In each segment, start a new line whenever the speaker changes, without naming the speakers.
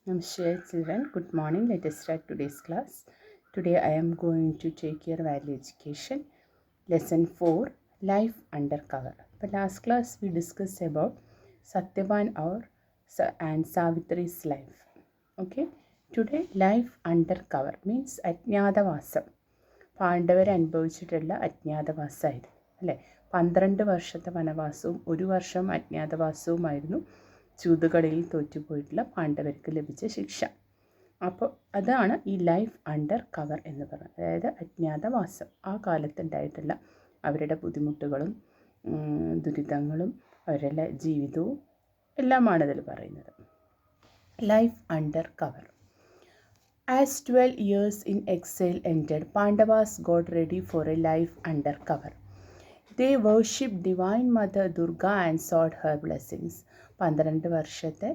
Namaste children, good morning. Let us start today's class. Today I am going to take your value education. Lesson 4, Life Undercover. The last class we discussed about Satyavan and Savitri's life. Okay. Today life undercover means അജ്ഞാതവാസം. പാണ്ഡവർ അനുഭവിച്ചിട്ടുള്ള അജ്ഞാതവാസമായിരുന്നു അല്ലേ. 12 വർഷത്തെ വനവാസവും 1 വർഷം അജ്ഞാതവാസവുമായിരുന്നു ചൂതുകളിയിൽ തോറ്റുപോയിട്ടുള്ള പാണ്ഡവർക്ക് ലഭിച്ച ശിക്ഷ. അപ്പോൾ അതാണ് ഈ life under cover എന്ന് പറയുന്നത്. അതായത് അജ്ഞാതവാസം. ആ കാലത്തുണ്ടായിട്ടുള്ള അവരുടെ ബുദ്ധിമുട്ടുകളും ദുരിതങ്ങളും അവരുടെ ജീവിതവും എല്ലാമാണ് ഇതിൽ പറയുന്നത്. Life under cover. As 12 years in exile ended, Pandavas got ready for a life under cover. They worshipped Divine Mother Durga and sought her blessings. 12 വർഷത്തെ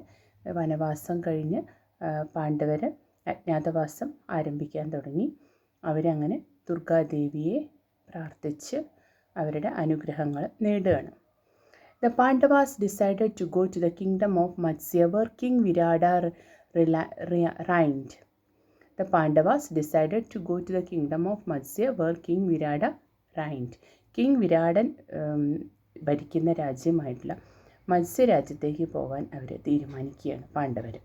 വനവാസം കഴിഞ്ഞ് പാണ്ഡവർ അജ്ഞാതവാസം ആരംഭിക്കാൻ തുടങ്ങി. അവരങ്ങനെ ദുർഗാദേവിയെ പ്രാർത്ഥിച്ച് അവരുടെ അനുഗ്രഹങ്ങൾ നേടുകയാണ്. The Pandavas decided to go to the kingdom of Matsya, where King Virata reigned. The Pandavas decided to go to the kingdom of Matsya, where King Virata reigned. King Viratan ഭരിക്കുന്ന രാജ്യമായിട്ടുള്ള മത്സ്യരാജ്യത്തേക്ക് പോകാൻ അവർ തീരുമാനിക്കുകയാണ് പാണ്ഡവർ.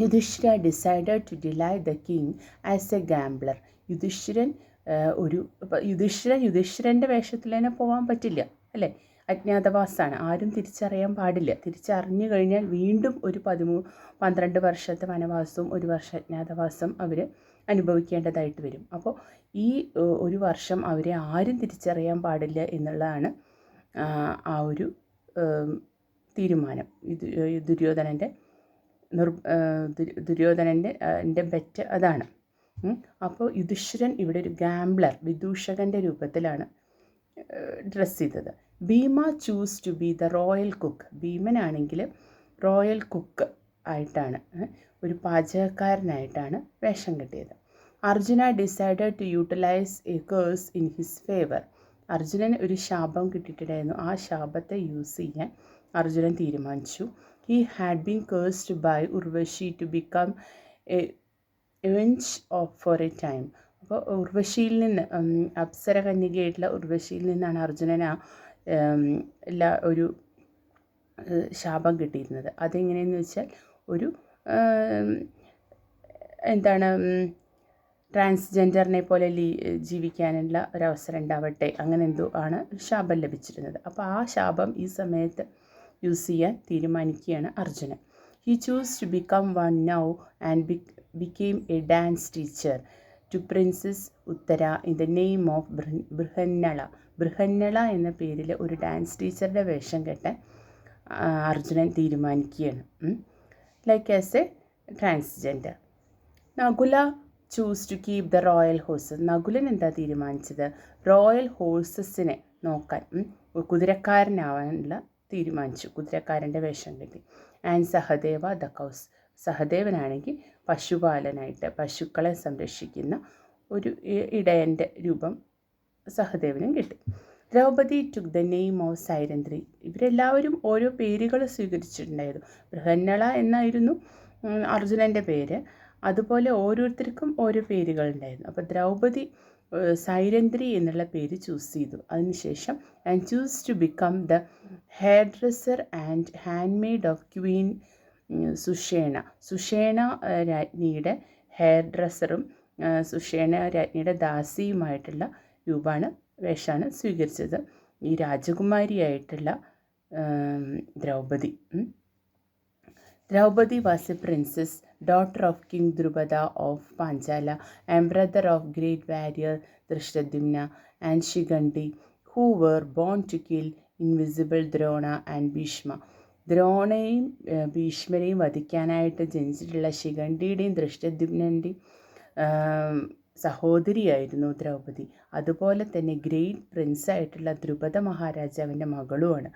Yudhishthira decided to delight the king as a gambler. യുധിഷ്ഠിരൻ്റെ വേഷത്തിൽ തന്നെ പോകാൻ പറ്റില്ല അല്ലേ. അജ്ഞാതവാസമാണ്, ആരും തിരിച്ചറിയാൻ പാടില്ല. തിരിച്ചറിഞ്ഞു കഴിഞ്ഞാൽ വീണ്ടും ഒരു 12 വർഷത്തെ വനവാസവും 1 വർഷം അജ്ഞാതവാസം അവർ അനുഭവിക്കേണ്ടതായിട്ട് വരും. അപ്പോൾ ഈ 1 വർഷം അവരെ ആരും തിരിച്ചറിയാൻ പാടില്ല എന്നുള്ളതാണ് ആ ഒരു തീരുമാനം. ദുര്യോധനൻ്റെ ബെറ്റ് അതാണ്. അപ്പോൾ യുധിഷ്ഠിരൻ ഇവിടെ ഒരു ഗാംബ്ലർ, വിദൂഷകൻ്റെ രൂപത്തിലാണ് ഡ്രസ് ചെയ്തത്. Bhima chose to be the royal cook. ഭീമനാണെങ്കിൽ റോയൽ കുക്ക് ആയിട്ടാണ്, ഒരു പാചകക്കാരനായിട്ടാണ് വേഷം കെട്ടിയത്. Arjuna decided to utilize a curse in his favour. അർജുനന് ഒരു ശാപം കിട്ടിയിട്ടുണ്ടായിരുന്നു. ആ ശാപത്തെ യൂസ് ചെയ്യാൻ അർജുനൻ തീരുമാനിച്ചു. He had been cursed by Urvashi to become a wench for a time. അപ്പോൾ ഉർവശിയിൽ നിന്ന്, അപ്സര കന്യകയായിട്ടുള്ള ഉർവശിയിൽ നിന്നാണ് അർജുനന് ഒരു ശാപം കിട്ടിയിരുന്നത്. അതെങ്ങനെയെന്ന് വെച്ചാൽ ഒരു ട്രാൻസ്ജെൻഡറിനെ പോലെ ജീവിക്കാനുള്ള ഒരവസരം ഉണ്ടാവട്ടെ, അങ്ങനെ എന്തോ ആണ് ശാപം ലഭിച്ചിരുന്നത്. അപ്പോൾ ആ ശാപം ഈ സമയത്ത് യൂസ് ചെയ്യാൻ തീരുമാനിക്കുകയാണ് Arjunan. He chose to become one now and became a dance teacher to Princess Uttara in the name of Brihannala. Brihannala എന്ന പേരിൽ ഒരു ഡാൻസ് ടീച്ചറുടെ വേഷം കെട്ടാൻ അർജുനൻ തീരുമാനിക്കുകയാണ്, like as a transgender. Nakula chose to keep the royal horses. Nakulan എന്താ തീരുമാനിച്ചത്? റോയൽ ഹോഴ്സസിനെ നോക്കാൻ, കുതിരക്കാരനാവാനുള്ള തീരുമാനിച്ചു. കുതിരക്കാരൻ്റെ വേഷം കെട്ടി. And Sahadeva the cows. സഹദേവനാണെങ്കിൽ പശുപാലനായിട്ട്, പശുക്കളെ സംരക്ഷിക്കുന്ന ഒരു ഇടയൻ്റെ രൂപം സഹദേവനും കിട്ടി. Draupadi took the name of Sairandhri. ഇവരെല്ലാവരും ഓരോ പേരുകൾ സ്വീകരിച്ചിട്ടുണ്ടായിരുന്നു. ബൃഹന്നള എന്നായിരുന്നു അർജുനൻ്റെ പേര്. അതുപോലെ ഓരോരുത്തർക്കും ഓരോ പേരുകളുണ്ടായിരുന്നു. അപ്പോൾ ദ്രൗപദി സൈരന്ധ്രി എന്നുള്ള പേര് ചൂസ് ചെയ്തു. അതിനുശേഷം and chose to become the hair dresser and hand maid of queen Sushena. Sushena രാജ്ഞിയുടെ ഹെയർ ഡ്രസ്സറും സുഷേണ രാജ്ഞിയുടെ ദാസിയുമായിട്ടുള്ള വേഷമാണ് സ്വീകരിച്ചത് ഈ രാജകുമാരിയായിട്ടുള്ള Draupadi. Draupadi was a princess, daughter of king Drupada of Panchala and brother of great warrior Dhrishtadyumna and Shikhandi, who were born to kill invisible Drona and Bhishma. ദ്രോണയും ഭീഷ്മരെയും വധിക്കാനായിട്ട് ജനിച്ചിട്ടുള്ള ശിഖണ്ഡിയുടെയും ധൃഷ്ടദ്യുമ്നൻ്റെയും സഹോദരിയായിരുന്നു ദ്രൗപദി. അതുപോലെ തന്നെ ഗ്രേറ്റ് പ്രിൻസായിട്ടുള്ള ദ്രുപദ മഹാരാജാവിൻ്റെ മകളുമാണ്.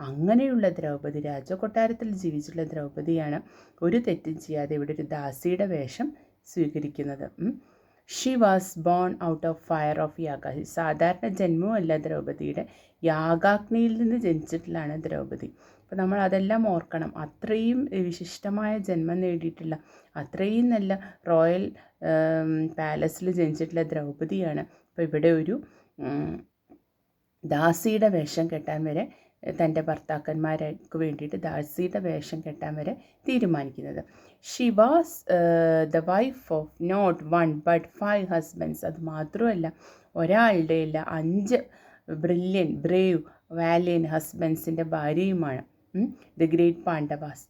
അങ്ങനെയുള്ള ദ്രൗപദി, രാജകൊട്ടാരത്തിൽ ജീവിച്ചിട്ടുള്ള ദ്രൗപദിയാണ് ഒരു തെറ്റും ചെയ്യാതെ ഇവിടെ ഒരു ദാസിയുടെ വേഷം സ്വീകരിക്കുന്നത്. She was born out of fire of yaga. സാധാരണ ജന്മമല്ല ദ്രൗപദിയുടെ, യാഗാഗ്നിയിൽ നിന്ന് ജനിച്ചിട്ടുള്ളതാണ് ദ്രൗപദി. അപ്പോൾ നമ്മൾ അതെല്ലാം ഓർക്കണം. അത്രയും വിശിഷ്ടമായ ജന്മം നേടിയിട്ടുള്ള, അത്രയും നല്ല റോയൽ പാലസിൽ ജനിച്ചിട്ടുള്ള ദ്രൗപദിയാണ് അപ്പോൾ ഇവിടെ ഒരു ദാസിയുടെ വേഷം കെട്ടാൻ വരെ, തൻ്റെ ഭർത്താക്കന്മാർക്ക് വേണ്ടിയിട്ട് ദാസിയുടെ വേഷം കെട്ടാൻ വരെ തീരുമാനിക്കുന്നത്. She was the wife of not 1 but 5 husbands. അത് മാത്രമല്ല, ഒരാളുടെ അല്ല 5 ബ്രില്യൻ, ബ്രേവ്, വാലിയൻ ഹസ്ബൻഡ്സിൻ്റെ ഭാര്യയുമാണ്. The great Pandavas.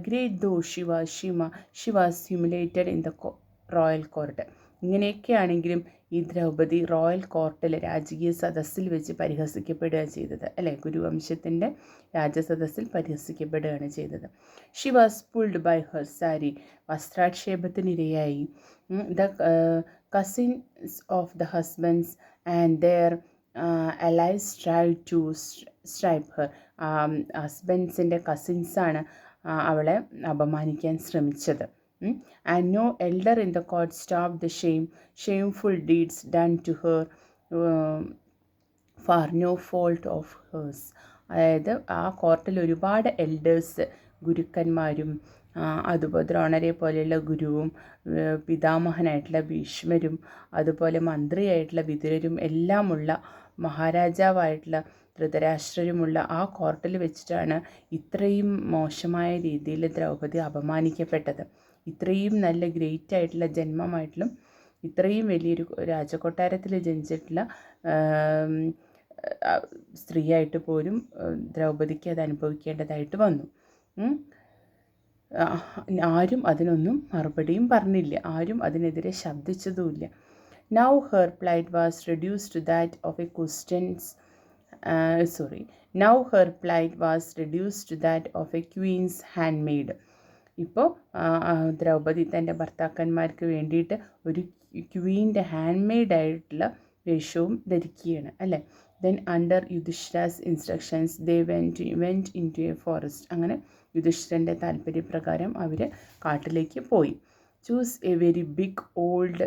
Great though she was humiliated in the royal court. ഇങ്ങനെയൊക്കെയാണെങ്കിലും ഈ ദ്രൗപദി റോയൽ കോർട്ടിൽ, രാജകീയ സദസ്സിൽ വെച്ച് പരിഹസിക്കപ്പെടുകയാണ് ചെയ്തത്, അല്ലേ? കുരുവംശത്തിൻ്റെ രാജസദസ്സിൽ പരിഹസിക്കപ്പെടുകയാണ് ചെയ്തത്. She was pulled by her sari. വസ്ത്രാക്ഷേപത്തിനിരയായി. The cousins of the husbands and their allies tried to strip her. ഹസ്ബൻഡ്സിൻ്റെ കസിൻസാണ് അവളെ അപമാനിക്കാൻ ശ്രമിച്ചത്. And no elder in the court stopped the shameful deeds done to her for no fault of hers. അതായത് ആ കോർട്ടിൽ ഒരുപാട് എൽഡേഴ്സ്, ഗുരുക്കന്മാരും അതുപോലെ ദ്രോണരെ പോലെയുള്ള ഗുരുവും പിതാമഹനായിട്ടുള്ള ഭീഷ്മരും അതുപോലെ മന്ത്രിയായിട്ടുള്ള വിതുരരും എല്ലാമുള്ള മഹാരാജാവായിട്ടുള്ള ധൃതരാഷ്ട്രരുമുള്ള ആ കോർട്ടിൽ വെച്ചിട്ടാണ് ഇത്രയും മോശമായ രീതിയിൽ ദ്രൗപദി അപമാനിക്കപ്പെട്ടത്. ഇത്രയും നല്ല ഗ്രേറ്റ് ആയിട്ടുള്ള ജന്മമായിട്ടും ഇത്രയും വലിയൊരു രാജകൊട്ടാരത്തിൽ ജനിച്ചിട്ടുള്ള സ്ത്രീയായിട്ട് പോലും ദ്രൗപദിക്ക് അത് അനുഭവിക്കേണ്ടതായിട്ട് വന്നു. ആരും അതിനൊന്നും മറുപടിയും പറഞ്ഞില്ല, ആരും അതിനെതിരെ ശബ്ദിച്ചതുമില്ല. Now her plight was reduced to that of a queen's handmaid. ഇപ്പോൾ ദ്രൗപദി തൻ്റെ ഭർത്താക്കന്മാർക്ക് വേണ്ടിയിട്ട് ഒരു ക്വീൻ്റെ ഹാൻഡ്മെയ്ഡായിട്ടുള്ള വേഷവും ധരിക്കുകയാണ്, അല്ലേ? Then under Yudhishthira's instructions they went into a forest. അങ്ങനെ യുധിഷ്ഠിരൻ്റെ താല്പര്യപ്രകാരം അവർ കാട്ടിലേക്ക് പോയി. Chose a very big old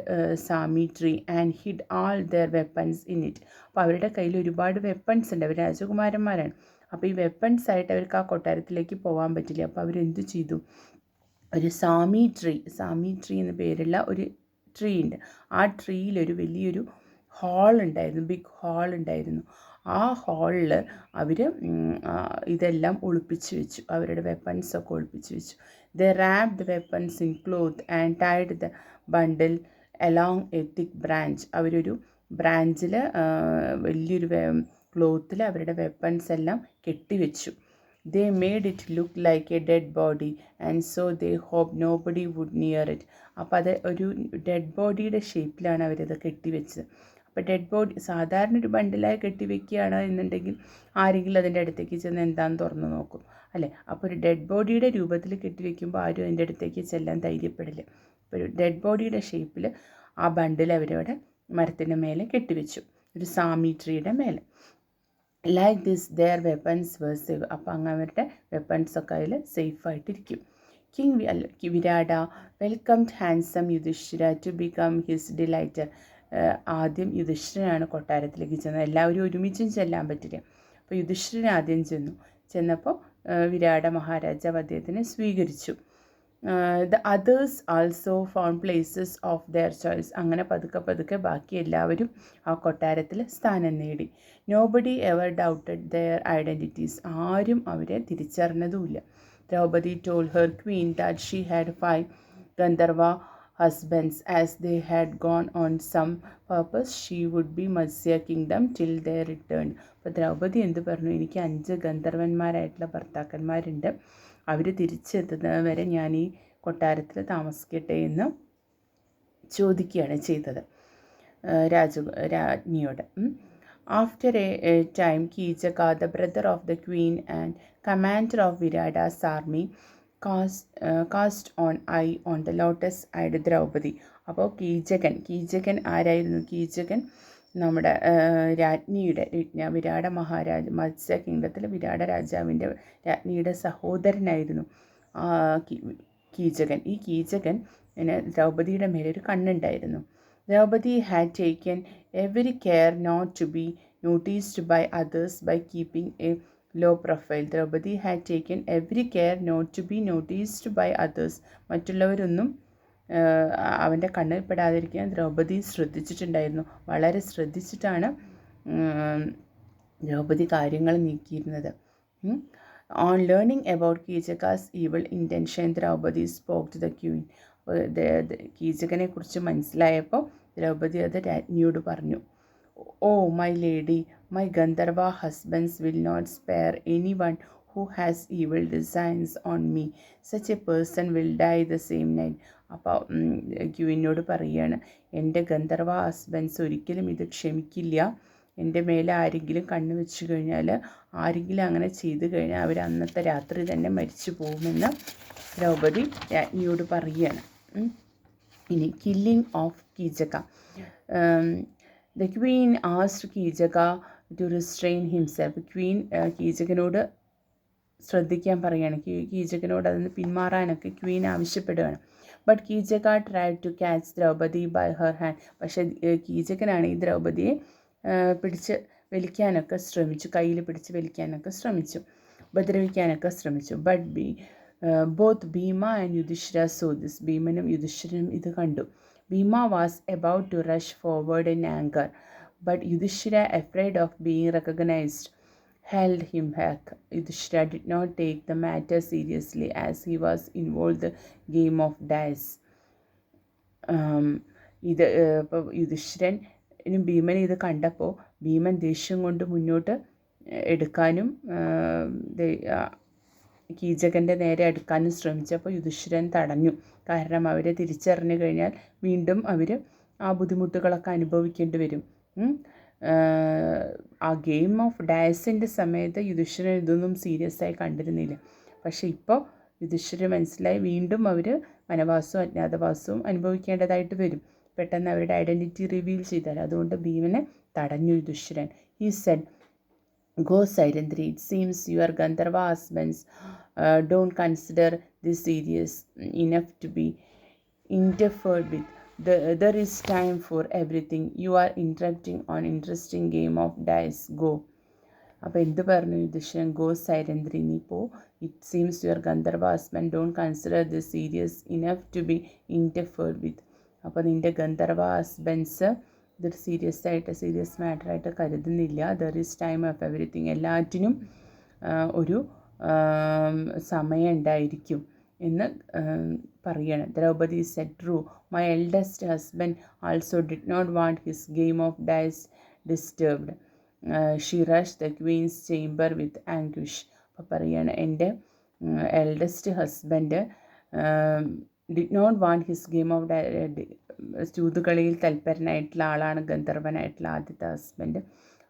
shami tree and hid all their weapons in it. അപ്പോൾ അവരുടെ കയ്യിൽ ഒരുപാട് വെപ്പൺസ് ഉണ്ട്, അവർ രാജകുമാരന്മാരാണ്. അപ്പോൾ ഈ വെപ്പൺസ് ആയിട്ട് അവർക്ക് ആ കൊട്ടാരത്തിലേക്ക് പോകാൻ പറ്റില്ല. അപ്പോൾ അവരെന്ത് ചെയ്തു? ഒരു സാമി ട്രീ എന്ന പേരുള്ള ഒരു ട്രീ ഉണ്ട്. ആ ട്രീയിലൊരു വലിയൊരു ഹാൾ ഉണ്ടായിരുന്നു, ബിഗ് ഹാൾ ഉണ്ടായിരുന്നു. ആ ഹാളിൽ അവർ ഇതെല്ലാം ഒളിപ്പിച്ച് വെച്ചു, അവരുടെ വെപ്പൺസൊക്കെ ഒളിപ്പിച്ച് വെച്ചു. They wrapped the weapons in cloth and tied the bundle along a thick branch. അവരൊരു ബ്രാഞ്ചിൽ വലിയൊരു ക്ലോത്തിൽ അവരുടെ വെപ്പൺസ് എല്ലാം കെട്ടിവെച്ചു. They made it look like a dead body and so they hoped nobody would near it. അപ്പോൾ അത് ഒരു dead ബോഡിയുടെ ഷേപ്പിലാണ് അവരത് കെട്ടിവെച്ചത്. അപ്പോൾ ഡെഡ് ബോഡി സാധാരണ ഒരു ബണ്ടിലായി കെട്ടിവെക്കുകയാണ് എന്നുണ്ടെങ്കിൽ ആരെങ്കിലും അതിൻ്റെ അടുത്തേക്ക് ചെന്ന് എന്താണെന്ന് തുറന്ന് നോക്കും, അല്ലേ? അപ്പോൾ ഒരു ഡെഡ് ബോഡിയുടെ രൂപത്തിൽ കെട്ടിവെക്കുമ്പോൾ ആരും അതിൻ്റെ അടുത്തേക്ക് ചെല്ലാൻ ധൈര്യപ്പെടില്ല. അപ്പോൾ ഒരു ഡെഡ് ബോഡിയുടെ ഷേപ്പിൽ ആ ബണ്ടിൽ അവരവിടെ മരത്തിൻ്റെ മേലെ കെട്ടിവെച്ചു, ഒരു സാമി ട്രീയുടെ മേലെ. Like this their weapons were safe. അപ്പോൾ അങ്ങ് അവരുടെ വെപ്പൺസൊക്കെ അതിൽ സേഫായിട്ടിരിക്കും. King Virata welcomed handsome Yudhishthira to become his delighter. ആദ്യം യുധിഷ്ഠിരനാണ് കൊട്ടാരത്തിലേക്ക് ചെന്നത്. എല്ലാവരും ഒരുമിച്ചും ചെല്ലാൻ പറ്റില്ല. അപ്പോൾ യുധിഷ്ഠിരൻ ആദ്യം ചെന്നപ്പോൾ വിരാട മഹാരാജാവ് അദ്ദേഹത്തിനെ സ്വീകരിച്ചു. The others also found places of their choice. അങ്ങനെ പതുക്കെ ബാക്കി എല്ലാവരും ആ കൊട്ടാരത്തിൽ സ്ഥാനം നേടി. Nobody ever doubted their identities. ആരും അവരെ തിരിച്ചറിഞ്ഞതുമില്ല. Draupadi told her queen that she had 5 Gandharva husbands. As they had gone on some purpose, she would be Matsya kingdom till they returned. അപ്പോൾ ദ്രൗപദി എന്ത് പറഞ്ഞു? എനിക്ക് 5 ഗന്ധർവന്മാരായിട്ടുള്ള ഭർത്താക്കന്മാരുണ്ട്, അവർ തിരിച്ചെത്തുന്നത് വരെ ഞാൻ ഈ കൊട്ടാരത്തിൽ താമസിക്കട്ടെ എന്ന് ചോദിക്കുകയാണ് ചെയ്തത് രാജ്ഞിയോട്. After a time, Kijaka, the brother of the queen and commander of Virada's army, cast on eye on the lotus-eyed Draupadi. അപ്പോൾ കീചകൻ ആരായിരുന്നു? കീചകൻ നമ്മുടെ വിരാട മത്സ്യ കിങ്ഡത്തിലെ വിരാട രാജ്ഞിയുടെ സഹോദരനായിരുന്നു കീചകൻ. ഈ കീചകൻ ദ്രൗപദിയുടെ മേലൊരു കണ്ണുണ്ടായിരുന്നു. Draupadi had taken every care not to be noticed by others by keeping a low profile. Draupadi had taken every care not to be noticed by others. മറ്റുള്ളവരൊന്നും അവൻ്റെ കണ്ണിൽ പെടാതിരിക്കാൻ ദ്രൗപദി ശ്രദ്ധിച്ചിട്ടുണ്ടായിരുന്നു. വളരെ ശ്രദ്ധിച്ചിട്ടാണ് ദ്രൗപദി കാര്യങ്ങൾ നീക്കിയിരുന്നത്. On learning about Kichaka's evil intention Draupadi spoke to the queen. കീചകനെ കുറിച്ച് മനസ്സിലായപ്പോൾ ദ്രൗപദി അത് രാജ്ഞിയോട് പറഞ്ഞു. Oh my lady, my Gandharva husbands will not spare any one who has evil designs on me. Such a person will die the same night. അപ്പോൾ ക്യൂവിനോട് പറയുകയാണ്, എൻ്റെ ഗന്ധർവ husbands ഒരിക്കലും ഇത് ക്ഷമിക്കില്ല. എൻ്റെ മേലെ ആരെങ്കിലും കണ്ണു വെച്ച് കഴിഞ്ഞാൽ, ആരെങ്കിലും അങ്ങനെ ചെയ്തു കഴിഞ്ഞാൽ അവർ അന്നത്തെ രാത്രി തന്നെ മരിച്ചു പോകുമെന്ന് ദ്രൗപദി രാജ്ഞിയോട് പറയുകയാണ്. ഇനി killing of Kichaka. The queen asked Kichaka to restrain himself. Queen കീചകനോട് ശ്രദ്ധിക്കാൻ പറയുകയാണ്. കീചകനോട് അതിന് പിന്മാറാനൊക്കെ ക്വീൻ ആവശ്യപ്പെടുകയാണ്. But Kichaka tried to catch Draupadi by her hand. പക്ഷേ കീചകനാണ് ഈ ദ്രൗപദിയെ പിടിച്ച് വലിക്കാനൊക്കെ ശ്രമിച്ചു, കയ്യിൽ പിടിച്ച് വലിക്കാനൊക്കെ ശ്രമിച്ചു, ഉപദ്രവിക്കാനൊക്കെ ശ്രമിച്ചു. But both Bhima and Yudhishthira saw this. ഭീമനും യുധിഷ്ഠിരനും ഇത് കണ്ടു. Bhima was about to rush forward in anger, but Yudhishthira afraid of being recognised held him back. Yudhishthira did not take the matter seriously as he was involved in the game of dice. ഇപ്പോൾ യുധിഷ്ഠിരനും ഭീമൻ ഇത് കണ്ടപ്പോൾ ഭീമൻ ദേഷ്യം കൊണ്ട് മുന്നോട്ട് എടുക്കാനും കീചകൻ്റെ നേരെ എടുക്കാനും ശ്രമിച്ചപ്പോൾ യുധിഷ്ഠിരൻ തടഞ്ഞു. കാരണം അവരെ തിരിച്ചറിഞ്ഞു കഴിഞ്ഞാൽ വീണ്ടും അവർ ആ ബുദ്ധിമുട്ടുകളൊക്കെ അനുഭവിക്കേണ്ടി വരും. ആ ഗെയിം ഓഫ് ഡയസിൻ്റെ സമയത്ത് യുധിഷ്ഠിരൻ ഇതൊന്നും സീരിയസ് ആയി കണ്ടിരുന്നില്ല. പക്ഷേ ഇപ്പോൾ യുധിഷ്ഠിരൻ മനസ്സിലായി വീണ്ടും അവർ വനവാസവും അജ്ഞാതവാസവും അനുഭവിക്കേണ്ടതായിട്ട് വരും, പെട്ടെന്ന് അവരുടെ ഐഡൻറ്റിറ്റി റിവീൽ ചെയ്താൽ. അതുകൊണ്ട് ഭീമനെ തടഞ്ഞു യുധിഷ്ഠിരൻ. He said, go Sairandhri, it seems your Gandharva husbands don't consider this serious enough to be interfered with. There is time for everything. You are interrupting on interesting game of dice. Go. അപ്പോൾ എന്ത് പറഞ്ഞു യുധിഷ്ഠിരൻ? Go Sairandhri, നീ പോ. It seems your Gandharva husband don't consider this serious enough to be interfered with. അപ്പോൾ നിൻ്റെ Gandharva husbands ഇതൊരു serious മാറ്ററായിട്ട് കരുതുന്നില്ല. There is time of everything. എല്ലാറ്റിനും ഒരു സമയം ഉണ്ടായിരിക്കും എന്ന് പറയണം. Draupadi said, true, my eldest husband also did not want his game of dice disturbed. She rush the queen's chamber with anguish. അപ്പോൾ പറയാണ്, എൻ്റെ eldest husband did not want his game of ചൂതുകളിയിൽ തൽപരനായിട്ടുള്ള ആളാണ് ഗന്ധർവനായിട്ടുള്ള ആദ്യത്തെ ഹസ്ബൻഡ്.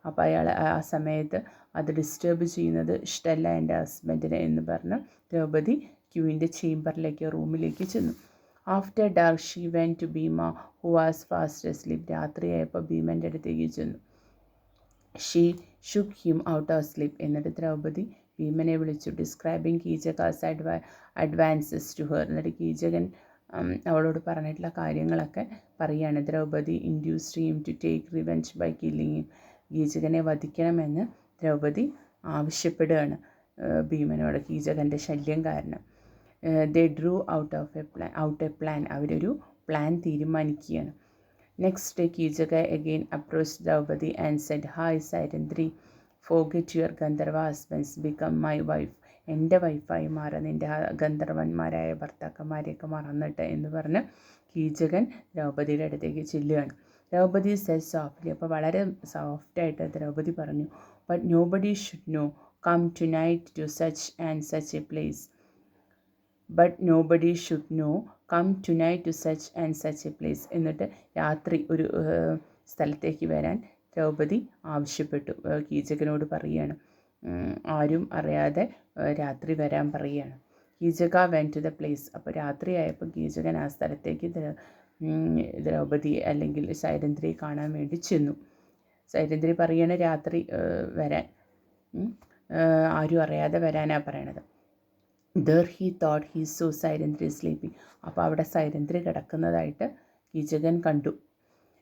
അപ്പോൾ അയാൾ ആ സമയത്ത് അത് ഡിസ്റ്റർബ് ചെയ്യുന്നത് ഇഷ്ടമല്ല എൻ്റെ ഹസ്ബൻഡിനെ എന്ന് പറഞ്ഞ് ദ്രൗപദി ക്യൂവിൻ്റെ ചേംബറിലേക്ക്, റൂമിലേക്ക് ചെന്നു. After dark she went to Bhima who was fast asleep. രാത്രിയായപ്പോൾ ഭീമൻ്റെ അടുത്തേക്ക് ചെന്നു. She shook him out of sleep. എന്നിട്ട് ദ്രൗപദി ഭീമനെ വിളിച്ചു. Describing Kichaka's advances to her. എന്നിട്ട് കീചകൻ അവളോട് പറഞ്ഞിട്ടുള്ള കാര്യങ്ങളൊക്കെ പറയുകയാണ്. Draupadi induced him to take revenge by killing him. കീചകനെ വധിക്കണമെന്ന് ദ്രൗപദി ആവശ്യപ്പെടുകയാണ് ഭീമനോട്, കീചകൻ്റെ ശല്യം കാരണം. They drew out a plan. അവരൊരു പ്ലാൻ തീരുമാനിക്കുകയാണ്. Next day Kichaka again approach Draupadi and said, hi Sairandhri, forget your Gandharva husbands, become my wife. എൻ്റെ വൈഫായി മാറുക, നിൻ്റെ ഗന്ധർവന്മാരായ ഭർത്താക്കന്മാരെയൊക്കെ മറന്നിട്ട് എന്ന് പറഞ്ഞ് കീചകൻ ദ്രൗപദിയുടെ അടുത്തേക്ക് ചെല്ലുകയാണ്. Draupadi said softly. അപ്പോൾ വളരെ സോഫ്റ്റായിട്ട് ദ്രൗപദി പറഞ്ഞു, but nobody should know, come tonight to such and such a place. But nobody should know, come tonight to such and such a place. എന്നിട്ട് രാത്രി ഒരു സ്ഥലത്തേക്ക് വരാൻ ദ്രൗപദി ആവശ്യപ്പെട്ടു. കീചകനോട് പറയുകയാണ്, ആരും അറിയാതെ രാത്രി വരാൻ പറയുകയാണ്. Keechaka went to the place. അപ്പോൾ രാത്രിയായപ്പോൾ കീചകൻ ആ സ്ഥലത്തേക്ക് ദ്രൗപദി അല്ലെങ്കിൽ സൈരന്ധ്രിയെ കാണാൻ വേണ്ടി ചെന്നു. സൈരന്ധ്രി പറയണ രാത്രി വരാൻ, ആരും അറിയാതെ വരാനാണ് പറയണത്. There he thought he saw Sairandhri sleeping. അപ്പോൾ അവിടെ സൈരന്ധ്രി കിടക്കുന്നതായിട്ട് കീചകൻ കണ്ടു.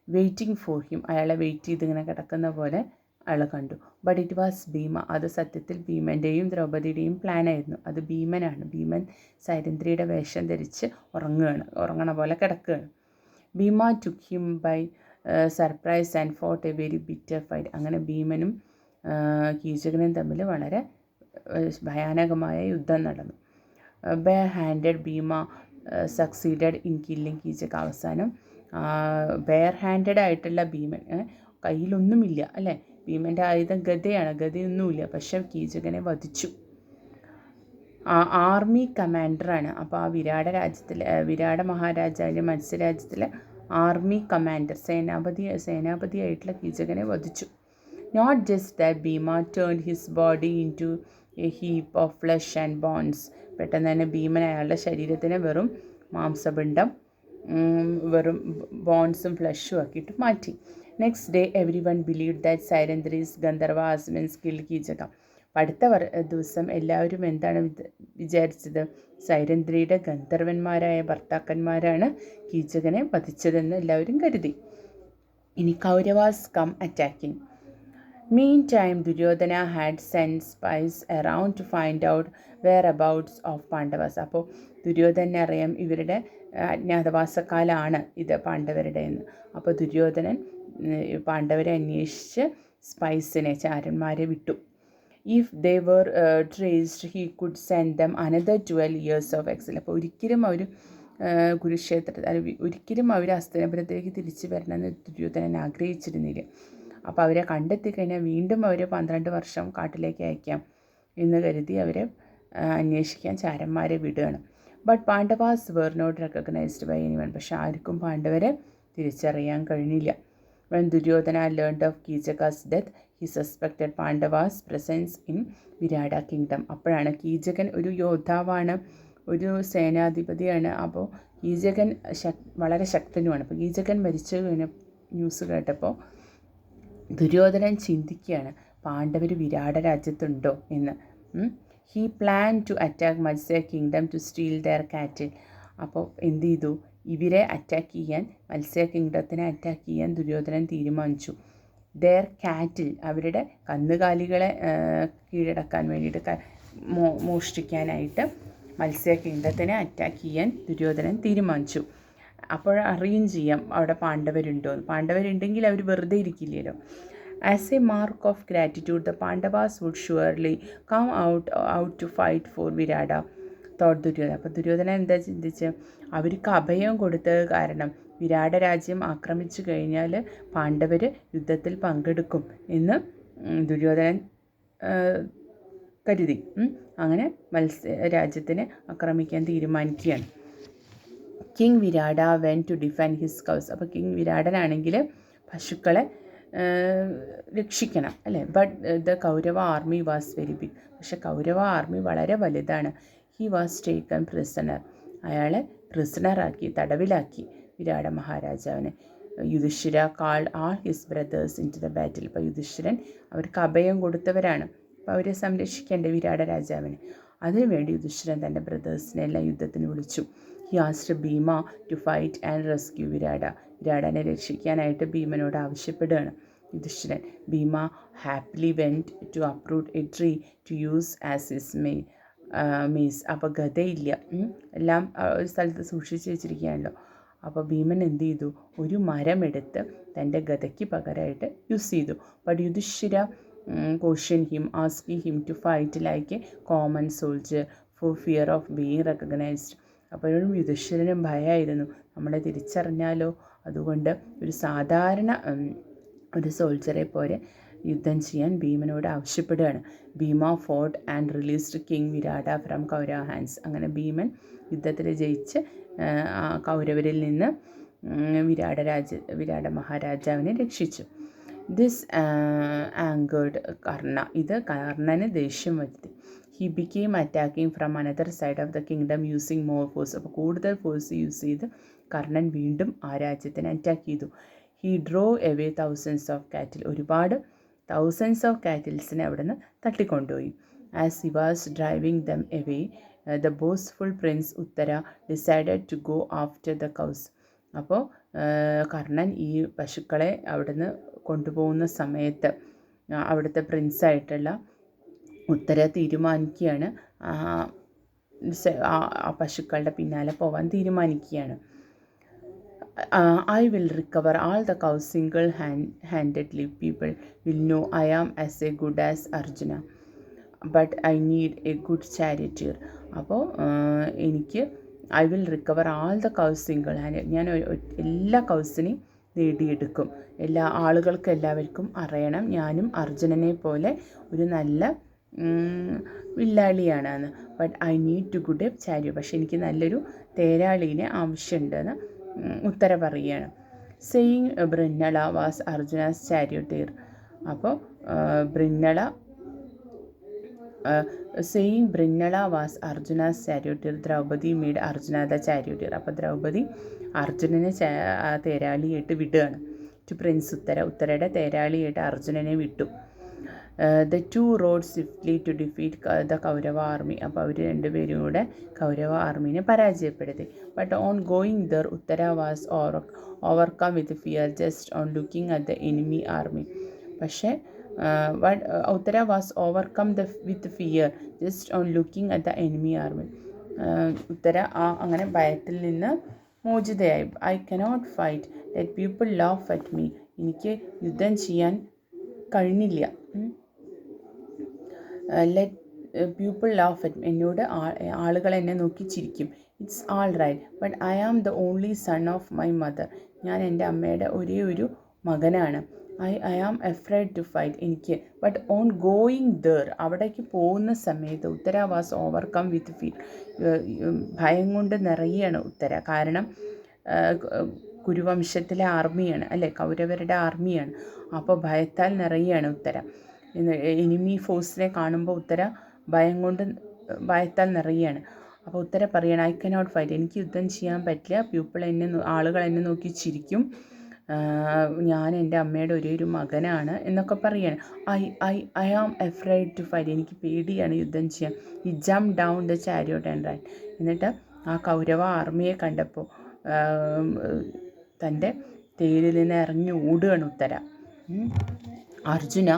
Waiting for him. അയാളെ വെയിറ്റ് ചെയ്തിങ്ങനെ കിടക്കുന്ന പോലെ അയാൾ കണ്ടു. But it was Bheema. അത് സത്യത്തിൽ ഭീമൻ്റെയും ദ്രൗപദിയുടെയും പ്ലാനായിരുന്നു. അത് ഭീമനാണ്. ഭീമൻ സൈരന്ധ്രിയുടെ വേഷം ധരിച്ച് ഉറങ്ങണ പോലെ കിടക്കുകയാണ്. Bheema took him by surprise and fought a very bitter fight. അങ്ങനെ ഭീമനും കീചകനും തമ്മിൽ വളരെ ഭയാനകമായ യുദ്ധം നടന്നു. Bare handed Bheema succeeded in killing Keechaka. അവസാനം ബെയർ ഹാൻഡഡ് ആയിട്ടുള്ള ഭീമൻ, കയ്യിലൊന്നുമില്ല അല്ലേ, ഭീമൻ്റെ ആയുധം ഗദയാണ്, ഗദയൊന്നുമില്ല, പക്ഷെ കീചകനെ വധിച്ചു. ആർമി കമാൻഡറാണ്. അപ്പോൾ ആ വിരാട മഹാരാജാവിൻ്റെ മത്സ്യരാജ്യത്തിലെ ആർമി കമാൻഡർ, സേനാപതിയായിട്ടുള്ള കീചകനെ വധിച്ചു. Not just that Bheema turn his body into a heap of flesh and bones. പെട്ടെന്ന് തന്നെ ഭീമൻ അയാളുടെ ശരീരത്തിനെ വെറും മാംസപിണ്ഡം, വെറും ബോൺസും ഫ്ലഷും ആക്കിയിട്ട് മാറ്റി. Next day everyone believe that Sairandhri's Gandharvas means killed Kichaka. അടുത്ത ദിവസം എല്ലാവരും എന്താണ് വിചാരിച്ചത്? സൈരന്ധ്രിയുടെ ഗന്ധർവന്മാരായ ഭർത്താക്കന്മാരാണ് കീചകനെ വധിച്ചതെന്ന് എല്ലാവരും കരുതി. ഇനി Kauravas come attacking. Mean time Duryodhana had send spies around to find out whereabouts of Pandavas. അപ്പോൾ ദുര്യോധനെ അറിയാം ഇവരുടെ അജ്ഞാതവാസക്കാലാണ് ഇത് പാണ്ഡവരുടെ എന്ന്. അപ്പോൾ ദുര്യോധനൻ പാണ്ഡവരെ അന്വേഷിച്ച് സ്പൈസിനെ, ചാരന്മാരെ വിട്ടു. If they were traced he could send them another 12 years of exile. അപ്പോൾ ഒരിക്കലും അവർ ഹസ്തിനപുരത്തേക്ക് തിരിച്ചു വരണമെന്ന് ദുര്യോധനൻ ആഗ്രഹിച്ചിരുന്നില്ല. അപ്പോൾ അവരെ കണ്ടെത്തിക്കഴിഞ്ഞാൽ വീണ്ടും അവർ 12 വർഷം കാട്ടിലേക്ക് അയക്കാം എന്ന് കരുതി അവരെ അന്വേഷിക്കാൻ ചാരന്മാരെ വിടുകയാണ്. But Pandavas were not recognised by anyone. പക്ഷെ ആർക്കും പാണ്ഡവരെ തിരിച്ചറിയാൻ കഴിഞ്ഞില്ല. When Duryodhana learned of Kichaka's death he suspected Pandavas presence in Virata kingdom. അപ്പോഴാണ് കീചകൻ ഒരു യോദ്ധാവാണ്, ഒരു സേനാധിപതിയാണ്. അപ്പോൾ കീചകൻ വളരെ ശക്തനുമാണ്. അപ്പോൾ കീചകൻ മരിച്ചു കഴിഞ്ഞ ന്യൂസ് കേട്ടപ്പോൾ ദുര്യോധനൻ ചിന്തിക്കുകയാണ് പാണ്ഡവർ വിരാട രാജ്യത്തുണ്ടോ എന്ന്. ഹീ പ്ലാൻ ടു അറ്റാക്ക് മത്സ്യ കിങ്ഡം ടു സ്റ്റീൽ ദെയർ കാറ്റിൽ. അപ്പോൾ എന്ത് ചെയ്തു? ഇവരെ അറ്റാക്ക് ചെയ്യാൻ, മത്സ്യ കിങ്ഡത്തിനെ അറ്റാക്ക് ചെയ്യാൻ ദുര്യോധനൻ തീരുമാനിച്ചു. ദെയർ കാറ്റിൽ, അവരുടെ കന്നുകാലികളെ കീഴടക്കാൻ വേണ്ടിയിട്ട്, മോഷ്ടിക്കാനായിട്ട് മത്സ്യ കിങ്ഡത്തിനെ അറ്റാക്ക് ചെയ്യാൻ ദുര്യോധനൻ തീരുമാനിച്ചു. അപ്പോൾ അറിയും ചെയ്യാം അവിടെ പാണ്ഡവരുണ്ടോ. പാണ്ഡവരുണ്ടെങ്കിൽ അവർ വെറുതെ ഇരിക്കില്ലല്ലോ. As a mark of gratitude the Pandavas would surely come out to fight for Virata thought Duryodhana. അപ്പോൾ ദുര്യോധനൻ എന്താ ചിന്തിച്ച്, അവർക്ക് അഭയം കൊടുത്തത് കാരണം വിരാട രാജ്യം ആക്രമിച്ചു കഴിഞ്ഞാൽ പാണ്ഡവർ യുദ്ധത്തിൽ പങ്കെടുക്കും എന്ന് ദുര്യോധനൻ കരുതി. അങ്ങനെ രാജ്യത്തിനെ ആക്രമിക്കാൻ തീരുമാനിക്കുകയാണ്. King Virata went to defend his cows. അപ്പോൾ കിങ് വിരാടനാണെങ്കിൽ പശുക്കളെ രക്ഷിക്കണം അല്ലേ. But the Kaurava army was very big. പക്ഷെ കൗരവ ആർമി വളരെ വലുതാണ്. He was taken prisoner. അയാളെ പ്രിസണറാക്കി, തടവിലാക്കി വിരാട മഹാരാജാവിനെ. Yudhishthira called all his brothers into the battle. ഇപ്പോൾ യുധിഷ്ഠിരൻ അവർക്ക് അഭയം കൊടുത്തവരാണ്. അപ്പോൾ അവരെ സംരക്ഷിക്കേണ്ട വിരാട രാജാവിനെ. അതിനുവേണ്ടി യുധിഷ്ഠിരൻ തൻ്റെ ബ്രദേഴ്സിനെ എല്ലാം യുദ്ധത്തിന് വിളിച്ചു. He asked Bhima to fight and rescue Virata. വിരാടനെ രക്ഷിക്കാനായിട്ട് ഭീമനോട് ആവശ്യപ്പെടുകയാണ് Yudhishthiran. Bhima happily went to uproot a tree to use as his mace. അപ്പോൾ ഗതയില്ല, എല്ലാം ഒരു സ്ഥലത്ത് സൂക്ഷിച്ച് വെച്ചിരിക്കുകയാണല്ലോ. അപ്പോൾ ഭീമൻ എന്ത് ചെയ്തു? ഒരു മരമെടുത്ത് തൻ്റെ ഗതയ്ക്ക് പകരമായിട്ട് യൂസ് ചെയ്തു. But Yudhishthira question him, asking him to fight like a common soldier for fear of being recognised. അപ്പോഴും യുധിഷ്ഠിരനും ഭയമായിരുന്നു, നമ്മളെ തിരിച്ചറിഞ്ഞാലോ. അതുകൊണ്ട് ഒരു സാധാരണ ഒരു സോൾജറെ പോലെ യുദ്ധം ചെയ്യാൻ ഭീമനോട് ആവശ്യപ്പെടുകയാണ്. Bhima fought and released king Virata from Kaurava hands. അങ്ങനെ ഭീമൻ യുദ്ധത്തിൽ ജയിച്ച് കൗരവരിൽ നിന്ന് വിരാട മഹാരാജാവിനെ രക്ഷിച്ചു. This angered Karna. ഇത് കർണന് ദേഷ്യം വരുത്തി. He became attacking from another side of the kingdom using more force. അപ്പോൾ കൂടുതൽ ഫോഴ്സ് യൂസ് ചെയ്ത് കർണൻ വീണ്ടും ആ രാജ്യത്തിനെ അറ്റാക്ക് ചെയ്തു. He drove away thousands of cattle. ഒരുപാട് തൗസൻഡ്സ് ഓഫ് കാറ്റിൽസിനെ അവിടെ നിന്ന് തട്ടിക്കൊണ്ടുപോയി. As he was driving them away the boastful prince Uttara decided to go after the cows. അപ്പോൾ കർണൻ ഈ പശുക്കളെ അവിടെ നിന്ന് കൊണ്ടുപോകുന്ന സമയത്ത് അവിടുത്തെ പ്രിൻസായിട്ടുള്ള ഉത്തര തീരുമാനിക്കുകയാണ് ആ പശുക്കളുടെ പിന്നാലെ പോവാൻ തീരുമാനിക്കുകയാണ്. I will recover all the cows single-handedly. People will know I am as good as Arjuna. But I need a good charioteer. അപ്പോൾ എനിക്ക് I will recover all the cows single-handed. ഞാൻ എല്ലാ കൗസിനെയും നേടിയെടുക്കും. എല്ലാ എല്ലാവർക്കും അറിയണം ഞാനും അർജുനനെ പോലെ ഒരു നല്ല വില്ലാളിയാണെന്ന്. But I need to good a charioteer. പക്ഷെ എനിക്ക് നല്ലൊരു തേരാളീനെ ആവശ്യമുണ്ടെന്ന് ഉത്തര പറയുകയാണ്. Saying Brihannala was Arjuna's charioteer. അപ്പോൾ saying Brihannala was Arjuna's charioteer. Draupadi made Arjuna the charioteer. അപ്പോൾ ദ്രൗപദി അർജുനനെ തേരാളിയായിട്ട് വിടുകയാണ്. ടു പ്രിൻസ് ഉത്തരയുടെ തേരാളിയായിട്ട് അർജുനനെ വിട്ടു. The two rode swiftly to defeat the Kaurava army. അപ്പോൾ അവർ രണ്ടുപേരും കൂടെ കൗരവ ആർമീനെ പരാജയപ്പെടുത്തി. But on going there Uttara was overcome with fear just on looking at the enemy army. പക്ഷേ Uttara was overcome with fear just on looking at the enemy army. Uttara അങ്ങനെ ഭയത്തിൽ നിന്ന് മോചിതയായി. I cannot fight let people laugh at me. എനിക്ക് യുദ്ധം ചെയ്യാൻ കഴിഞ്ഞില്ല. Let people laugh at me. എന്നോട് ആളുകൾ എന്നെ നോക്കി ചിരിക്കും. It's all right but I am the only son of my mother. ഞാൻ എൻ്റെ അമ്മയുടെ ഒരേ ഒരു മകനാണ്. I am afraid to fight. എനിക്ക് ബട്ട് ഓൺ ഗോയിങ് ദർ, അവിടേക്ക് പോകുന്ന സമയത്ത് ഉത്തര വാസ് ഓവർകം വിത്ത് ഫീർ. ഭയം കൊണ്ട് നിറയുകയാണ് ഉത്തര. കാരണം കുരുവംശത്തിലെ ആർമിയാണ് അല്ലേ, കൗരവരുടെ ആർമിയാണ്. അപ്പോൾ ഭയത്താൽ നിറയുകയാണ് ഉത്തര. എനിമി ഫോഴ്സിനെ കാണുമ്പോൾ ഉത്തര ഭയത്താൽ നിറയുകയാണ്. അപ്പോൾ ഉത്തര പറയണം ഐ കനോട്ട് ഫൈറ്റ്. എനിക്ക് യുദ്ധം ചെയ്യാൻ പറ്റില്ല. ആളുകൾ എന്നെ നോക്കി ചിരിക്കും. ഞാൻ എൻ്റെ അമ്മയുടെ ഒരേ ഒരു മകനാണ് എന്നൊക്കെ പറയാണ്. I am afraid to fight. എനിക്ക് പേടിയാണ് യുദ്ധം ചെയ്യാൻ. He jump down the chariot and right. എന്നിട്ട് ആ കൗരവ ആർമിയെ കണ്ടപ്പോൾ തൻ്റെ തേരിൽ നിന്ന് ഇറങ്ങി ഓടുകയാണ് ഉത്തര. അർജുന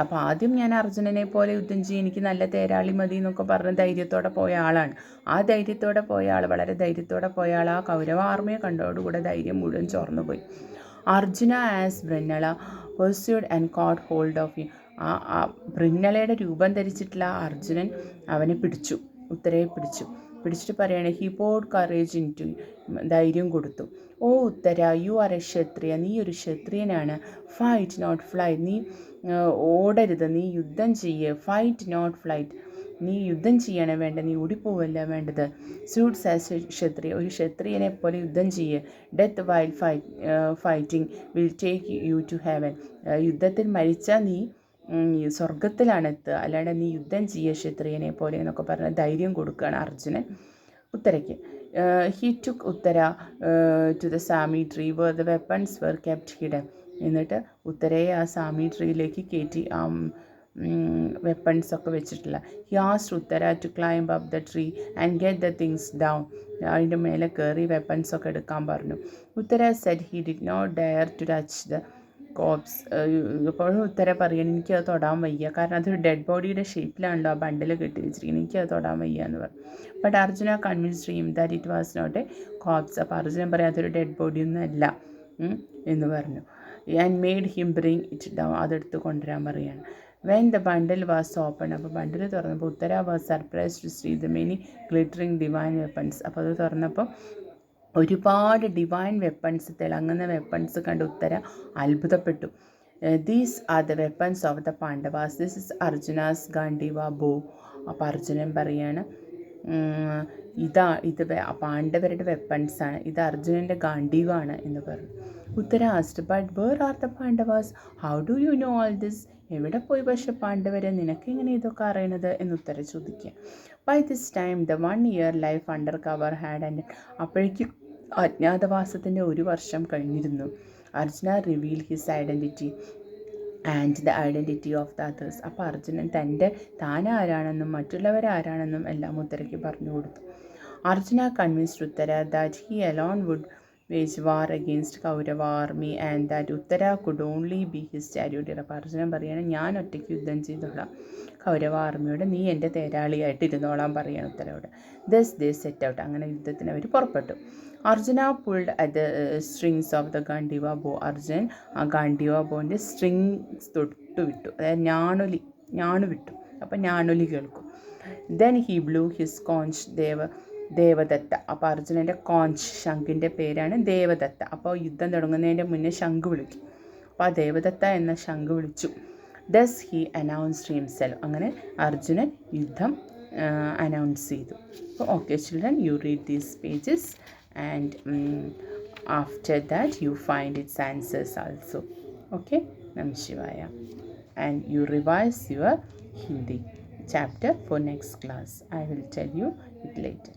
അപ്പോൾ ആദ്യം ഞാൻ അർജുനനെ പോലെ യുദ്ധം ചെയ്യും, എനിക്ക് നല്ല തേരാളി മതി എന്നൊക്കെ പറഞ്ഞ് ധൈര്യത്തോടെ പോയ ആളാണ്. ആ ധൈര്യത്തോടെ പോയ ആൾ, വളരെ ധൈര്യത്തോടെ പോയ ആൾ ആ കൗരവ ആർമിയെ കണ്ടോടുകൂടെ ധൈര്യം മുഴുവൻ ചോർന്നു പോയി. Arjuna as Brihannala persuaded and caught hold of you. ആ ബ്രിന്നളയുടെ രൂപം ധരിച്ചിട്ടുള്ള അർജുനൻ അവനെ പിടിച്ചു, ഉത്തരയെ പിടിച്ചിട്ട് പറയുകയാണ് he poured courage into. ധൈര്യം കൊടുത്തു. Oh Uttara, you are a kshatriya. നീ ഒരു ക്ഷത്രിയനാണ്. Fight not flight. നീ ഓടരുത്, നീ യുദ്ധം ചെയ്യ്. Fight not flight. നീ യുദ്ധം ചെയ്യാണ് വേണ്ട, നീ ഓടിപ്പോവല്ല വേണ്ടത്. Suits as kshatriya. ഒരു ക്ഷത്രിയനെ പോലെ യുദ്ധം ചെയ്യ്. Death while fighting will take you to heaven. യുദ്ധത്തിൽ മരിച്ചാൽ നീ സ്വർഗത്തിലാണ് എത്തുക, അല്ലാണ്ട് നീ യുദ്ധം ചെയ്യുക ക്ഷത്രിയനെ പോലെ എന്നൊക്കെ പറഞ്ഞ് ധൈര്യം കൊടുക്കുകയാണ് അർജുനൻ ഉത്തരയ്ക്ക്. He took Uttara to the shami tree where the weapons were kept hidden. എന്നിട്ട് ഉത്തരയെ ആ സാമി ട്രീയിലേക്ക് കയറ്റി ആ വെപ്പൺസൊക്കെ വെച്ചിട്ടില്ല. He asked Uttara to climb up the tree and get the things down. അതിൻ്റെ മേലെ കയറി വെപ്പൺസൊക്കെ എടുക്കാൻ പറഞ്ഞു. Uttara said he did not dare to touch the corpse. ഇപ്പോഴും ഉത്തര പറയണം എനിക്കത് തൊടാൻ വയ്യ, കാരണം അതൊരു ഡെഡ് ബോഡിയുടെ ഷേപ്പിലാണല്ലോ ആ ബണ്ടിൽ കെട്ടി വെച്ചിരിക്കുന്നത്, എനിക്കത് തൊടാൻ വയ്യ എന്ന് പറഞ്ഞു. But Arjuna convinced him that it was not a corpse. അപ്പോൾ അർജുനൻ പറയാം അതൊരു ഡെഡ് ബോഡിയൊന്നും അല്ല എന്ന് പറഞ്ഞു. And made him bring it down. അതെടുത്ത് കൊണ്ടുവരാൻ പറയുകയാണ്. When the bundle was open. അപ്പോൾ ബണ്ടിൽ തുറന്നപ്പോൾ Uttara was surprised to see the many glittering divine weapons. അപ്പോൾ അത് തുറന്നപ്പോൾ ഒരുപാട് ഡിവൈൻ വെപ്പൺസ്, തിളങ്ങുന്ന വെപ്പൺസ് കണ്ട് ഉത്തര അത്ഭുതപ്പെട്ടു. These are the weapons of the Pandavas. This is Arjuna's Gandiva bow. അപ്പോൾ അർജുനൻ പറയാണ് ഇത് പാണ്ഡവരുടെ വെപ്പൺസാണ്, ഇത് അർജുനൻ്റെ ഗാണ്ഡീവാണ് എന്ന് പറഞ്ഞു. Uttara asked but where are the Pandavas, how do you know all this. എവിടെ പോയി പക്ഷെ പാണ്ഡവരെ, നിനക്കെങ്ങനെ ഇതൊക്കെ അറിയണത് എന്ന് ഉത്തര ചോദിക്കുക. By this time the 1 year life under cover had end. അപ്പോഴേക്കും അജ്ഞാതവാസത്തിൻ്റെ 1 വർഷം കഴിഞ്ഞിരുന്നു. Arjuna reveal his identity and the identity of the others. അപ്പോൾ അർജുനൻ താൻ ആരാണെന്നും മറ്റുള്ളവരാരാണെന്നും എല്ലാം ഉത്തരയ്ക്ക് പറഞ്ഞു കൊടുത്തു. Arjuna convinced Uttara that he alone would wage war against Kaurava army and that Uttara could only be his charioteer. അപ്പോൾ അർജുനൻ പറയാണ് ഞാൻ ഒറ്റയ്ക്ക് യുദ്ധം ചെയ്തോളാം, കൗരവ ആർമിയോട് നീ എൻ്റെ തേരാളിയായിട്ട് ഇരുന്നോളാൻ പറയാണ് ഉത്തരയോട്. Thus they set out. അങ്ങനെ യുദ്ധത്തിന് അവർ പുറപ്പെട്ടു. Arjuna pulled at the strings of the Gandiva bow. Arjunan ആ ഗാണ്ഡീവ ബോൻ്റെ സ്ട്രിങ്സ് തൊട്ട് വിട്ടു, അതായത് ഞാണു വിട്ടു. അപ്പം ഞാണൊലി കേൾക്കും. Then he blew his conch Devadatta. അപ്പോൾ അർജുനൻ്റെ കോഞ്ച് ശംഖിൻ്റെ പേരാണ് ദേവദത്ത. അപ്പോൾ യുദ്ധം തുടങ്ങുന്നതിൻ്റെ മുന്നേ ശംഖ് വിളിക്കും. അപ്പോൾ ആ ദേവദത്ത എന്ന ശംഖ് വിളിച്ചു. Thus he announced himself. അങ്ങനെ അർജുനൻ യുദ്ധം അനൗൺസ് ചെയ്തു. അപ്പോൾ okay children, you read these pages and after that you find its answers also. Okay, നമഃശിവായ. And you revise your Hindi chapter for next class. I will tell you it later.